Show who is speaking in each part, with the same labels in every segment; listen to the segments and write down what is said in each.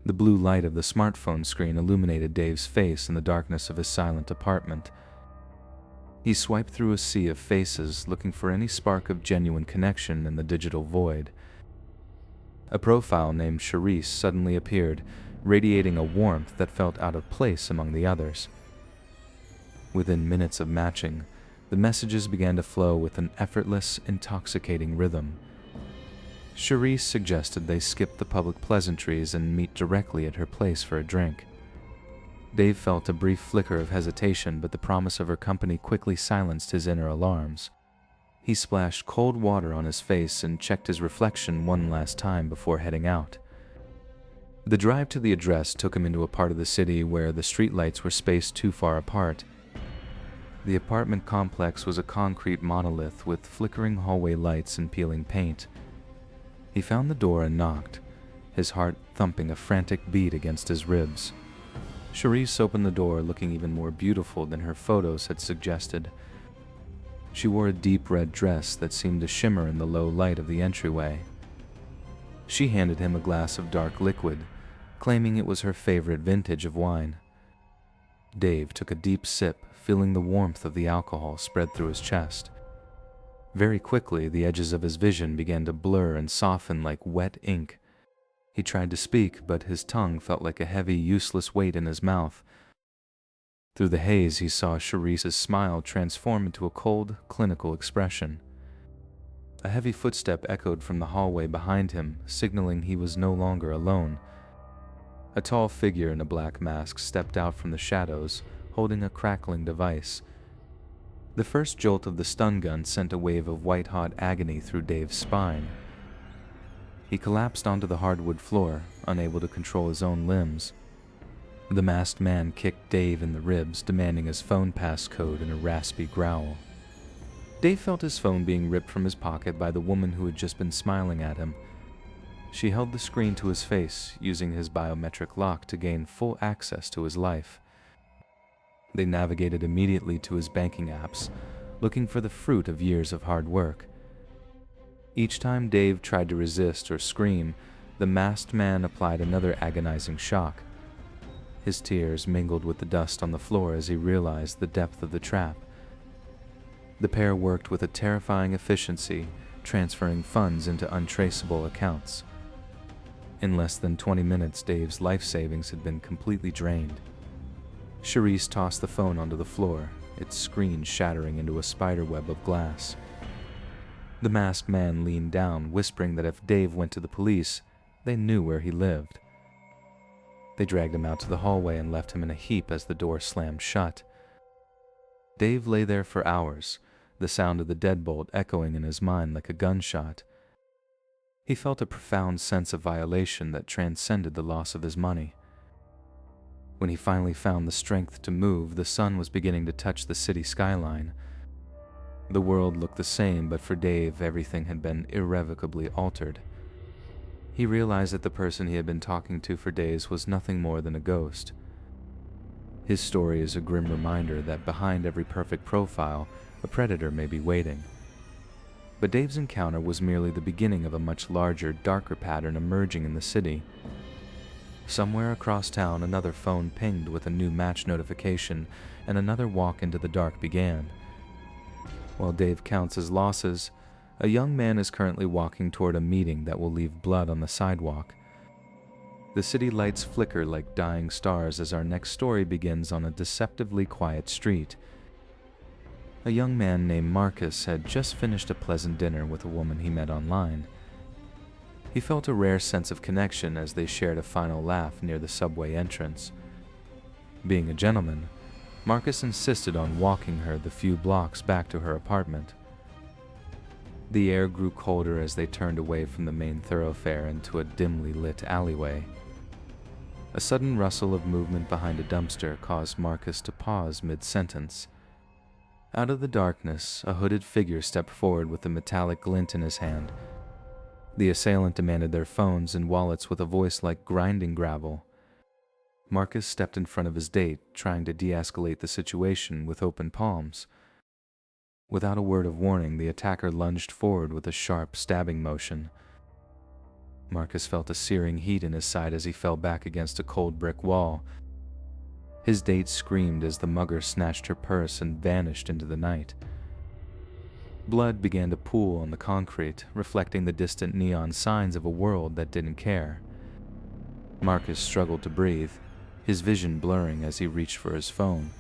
Speaker 1: The blue light of the smartphone screen illuminated Dave's face in the darkness of his silent apartment. He swiped through a sea of faces, looking for any spark of genuine connection in the digital void. A profile named Charisse suddenly appeared, radiating a warmth that felt out of place among the others. Within minutes of matching, the messages began to flow with an effortless, intoxicating rhythm. Charisse suggested they skip the public pleasantries and meet directly at her place for a drink. Dave felt a brief flicker of hesitation, but the promise of her company quickly silenced his inner alarms. He splashed cold water on his face and checked his reflection one last time before heading out. The drive to the address took him into a part of the city where the streetlights were spaced too far apart. The apartment complex was a concrete monolith with flickering hallway lights and peeling paint. He found the door and knocked, his heart thumping a frantic beat against his ribs. Charisse opened the door looking even more beautiful than her photos had suggested. She wore a deep red dress that seemed to shimmer in the low light of the entryway. She handed him a glass of dark liquid, claiming it was her favorite vintage of wine. Dave took a deep sip, feeling the warmth of the alcohol spread through his chest. Very quickly, the edges of his vision began to blur and soften like wet ink. He tried to speak, but his tongue felt like a heavy, useless weight in his mouth. Through the haze, he saw Charisse's smile transform into a cold, clinical expression. A heavy footstep echoed from the hallway behind him, signaling he was no longer alone. A tall figure in a black mask stepped out from the shadows, holding a crackling device. The first jolt of the stun gun sent a wave of white-hot agony through Dave's spine. He collapsed onto the hardwood floor, unable to control his own limbs. The masked man kicked Dave in the ribs, demanding his phone passcode in a raspy growl. Dave felt his phone being ripped from his pocket by the woman who had just been smiling at him. She held the screen to his face, using his biometric lock to gain full access to his life. They navigated immediately to his banking apps, looking for the fruit of years of hard work. Each time Dave tried to resist or scream, the masked man applied another agonizing shock. His tears mingled with the dust on the floor as he realized the depth of the trap. The pair worked with a terrifying efficiency, transferring funds into untraceable accounts. In less than 20 minutes, Dave's life savings had been completely drained. Charisse tossed the phone onto the floor, its screen shattering into a spiderweb of glass. The masked man leaned down, whispering that if Dave went to the police, they knew where he lived. They dragged him out to the hallway and left him in a heap as the door slammed shut. Dave lay there for hours, the sound of the deadbolt echoing in his mind like a gunshot. He felt a profound sense of violation that transcended the loss of his money. When he finally found the strength to move, the sun was beginning to touch the city skyline. The world looked the same, but for Dave, everything had been irrevocably altered. He realized that the person he had been talking to for days was nothing more than a ghost. His story is a grim reminder that behind every perfect profile, a predator may be waiting. But Dave's encounter was merely the beginning of a much larger, darker pattern emerging in the city. Somewhere across town, another phone pinged with a new match notification, and another walk into the dark began. While Dave counts his losses, a young man is currently walking toward a meeting that will leave blood on the sidewalk. The city lights flicker like dying stars as our next story begins on a deceptively quiet street. A young man named Marcus had just finished a pleasant dinner with a woman he met online. He felt a rare sense of connection as they shared a final laugh near the subway entrance. Being a gentleman, Marcus insisted on walking her the few blocks back to her apartment. The air grew colder as they turned away from the main thoroughfare into a dimly lit alleyway. A sudden rustle of movement behind a dumpster caused Marcus to pause mid-sentence. Out of the darkness, a hooded figure stepped forward with a metallic glint in his hand. The assailant demanded their phones and wallets with a voice like grinding gravel. Marcus stepped in front of his date, trying to de-escalate the situation with open palms. Without a word of warning, the attacker lunged forward with a sharp, stabbing motion. Marcus felt a searing heat in his side as he fell back against a cold brick wall. His date screamed as the mugger snatched her purse and vanished into the night. Blood began to pool on the concrete, reflecting the distant neon signs of a world that didn't care. Marcus struggled to breathe, his vision blurring as he reached for his phone.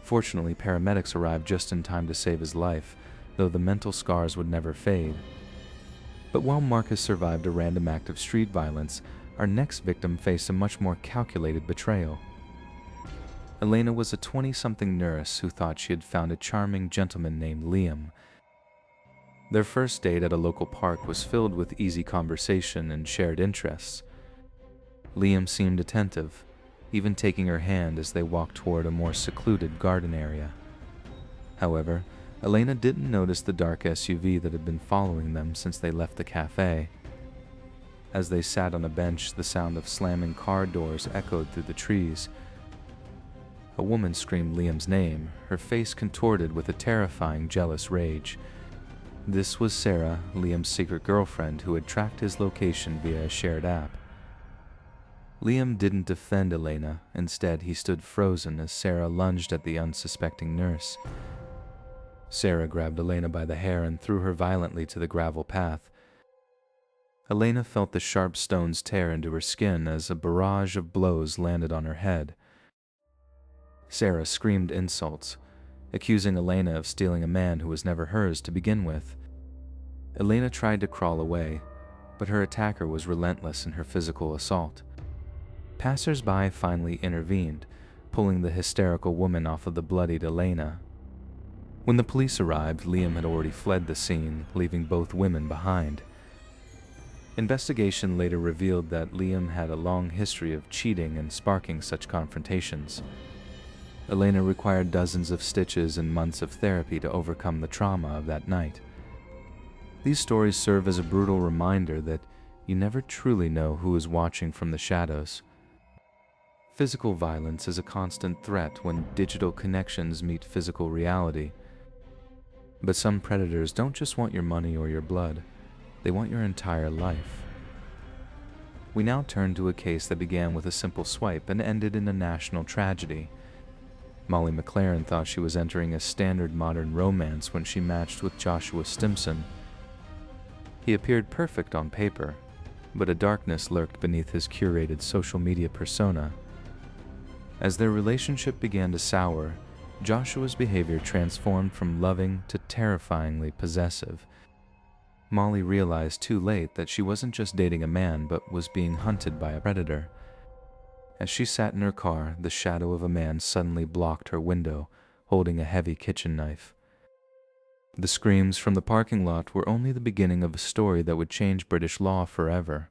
Speaker 1: Fortunately, paramedics arrived just in time to save his life, though the mental scars would never fade. But while Marcus survived a random act of street violence, our next victim faced a much more calculated betrayal. Elena was a 20-something nurse who thought she had found a charming gentleman named Liam. Their first date at a local park was filled with easy conversation and shared interests. Liam seemed attentive, even taking her hand as they walked toward a more secluded garden area. However, Elena didn't notice the dark SUV that had been following them since they left the cafe. As they sat on a bench, the sound of slamming car doors echoed through the trees. A woman screamed Liam's name, her face contorted with a terrifying, jealous rage. This was Sarah, Liam's secret girlfriend, who had tracked his location via a shared app. Liam didn't defend Elena. Instead, he stood frozen as Sarah lunged at the unsuspecting nurse. Sarah grabbed Elena by the hair and threw her violently to the gravel path. Elena felt the sharp stones tear into her skin as a barrage of blows landed on her head. Sarah screamed insults, accusing Elena of stealing a man who was never hers to begin with. Elena tried to crawl away, but her attacker was relentless in her physical assault. Passers-by finally intervened, pulling the hysterical woman off of the bloodied Elena. When the police arrived, Liam had already fled the scene, leaving both women behind. Investigation later revealed that Liam had a long history of cheating and sparking such confrontations. Elena required dozens of stitches and months of therapy to overcome the trauma of that night. These stories serve as a brutal reminder that you never truly know who is watching from the shadows. Physical violence is a constant threat when digital connections meet physical reality. But some predators don't just want your money or your blood, they want your entire life. We now turn to a case that began with a simple swipe and ended in a national tragedy. Molly McLaren thought she was entering a standard modern romance when she matched with Joshua Stimson. He appeared perfect on paper, but a darkness lurked beneath his curated social media persona. As their relationship began to sour, Joshua's behavior transformed from loving to terrifyingly possessive. Molly realized too late that she wasn't just dating a man but was being hunted by a predator. As she sat in her car, the shadow of a man suddenly blocked her window, holding a heavy kitchen knife. The screams from the parking lot were only the beginning of a story that would change British law forever.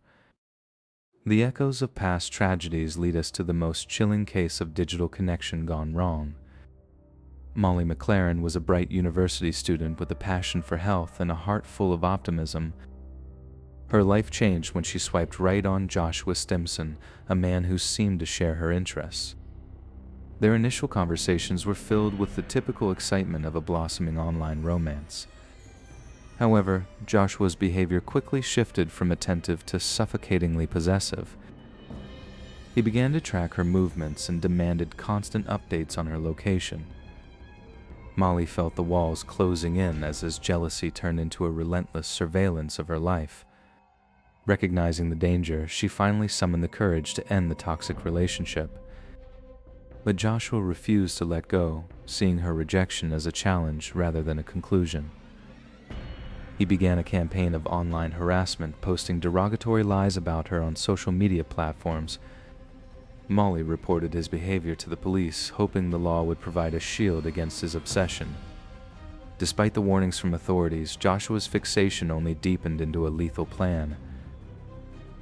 Speaker 1: The echoes of past tragedies lead us to the most chilling case of digital connection gone wrong. Molly McLaren was a bright university student with a passion for health and a heart full of optimism. Her life changed when she swiped right on Joshua Stimson, a man who seemed to share her interests. Their initial conversations were filled with the typical excitement of a blossoming online romance. However, Joshua's behavior quickly shifted from attentive to suffocatingly possessive. He began to track her movements and demanded constant updates on her location. Molly felt the walls closing in as his jealousy turned into a relentless surveillance of her life. Recognizing the danger, she finally summoned the courage to end the toxic relationship. But Joshua refused to let go, seeing her rejection as a challenge rather than a conclusion. He began a campaign of online harassment, posting derogatory lies about her on social media platforms. Molly reported his behavior to the police, hoping the law would provide a shield against his obsession. Despite the warnings from authorities, Joshua's fixation only deepened into a lethal plan.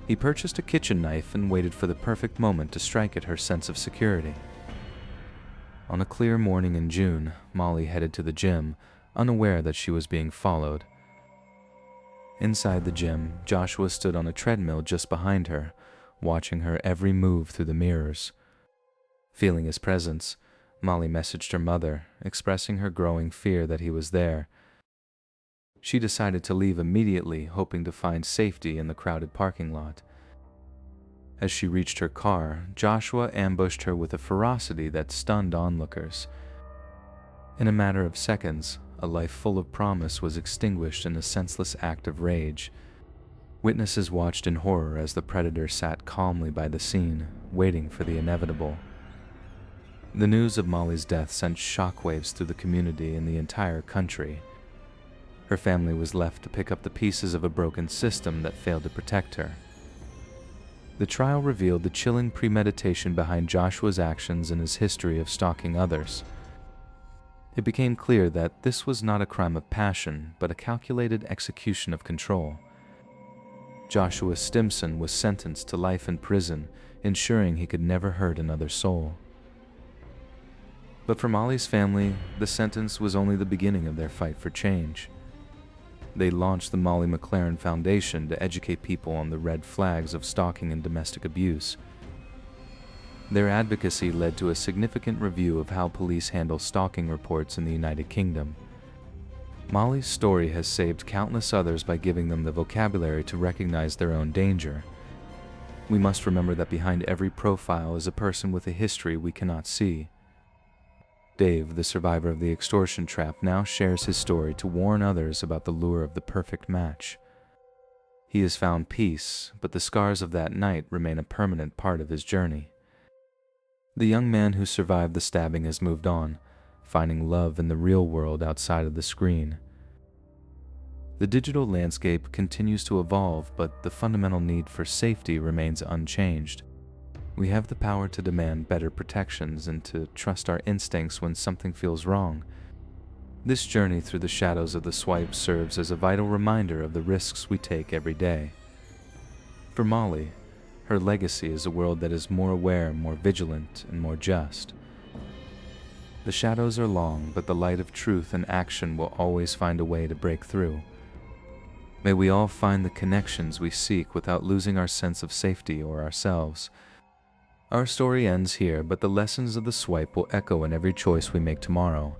Speaker 1: He purchased a kitchen knife and waited for the perfect moment to strike at her sense of security. On a clear morning in June, Molly headed to the gym, unaware that she was being followed. Inside the gym, Joshua stood on a treadmill just behind her, watching her every move through the mirrors. Feeling his presence, Molly messaged her mother, expressing her growing fear that he was there. She decided to leave immediately, hoping to find safety in the crowded parking lot. As she reached her car, Joshua ambushed her with a ferocity that stunned onlookers. In a matter of seconds, a life full of promise was extinguished in a senseless act of rage. Witnesses watched in horror as the predator sat calmly by the scene, waiting for the inevitable. The news of Molly's death sent shockwaves through the community and the entire country. Her family was left to pick up the pieces of a broken system that failed to protect her. The trial revealed the chilling premeditation behind Joshua's actions and his history of stalking others. It became clear that this was not a crime of passion, but a calculated execution of control. Joshua Stimson was sentenced to life in prison, ensuring he could never hurt another soul. But for Molly's family, the sentence was only the beginning of their fight for change. They launched the Molly McLaren Foundation to educate people on the red flags of stalking and domestic abuse. Their advocacy led to a significant review of how police handle stalking reports in the United Kingdom. Molly's story has saved countless others by giving them the vocabulary to recognize their own danger. We must remember that behind every profile is a person with a history we cannot see. Dave, the survivor of the extortion trap, now shares his story to warn others about the lure of the perfect match. He has found peace, but the scars of that night remain a permanent part of his journey. The young man who survived the stabbing has moved on, finding love in the real world outside of the screen. The digital landscape continues to evolve, but the fundamental need for safety remains unchanged. We have the power to demand better protections and to trust our instincts when something feels wrong. This journey through the shadows of the swipe serves as a vital reminder of the risks we take every day. For Molly, her legacy is a world that is more aware, more vigilant, and more just. The shadows are long, but the light of truth and action will always find a way to break through. May we all find the connections we seek without losing our sense of safety or ourselves. Our story ends here, but the lessons of the swipe will echo in every choice we make tomorrow.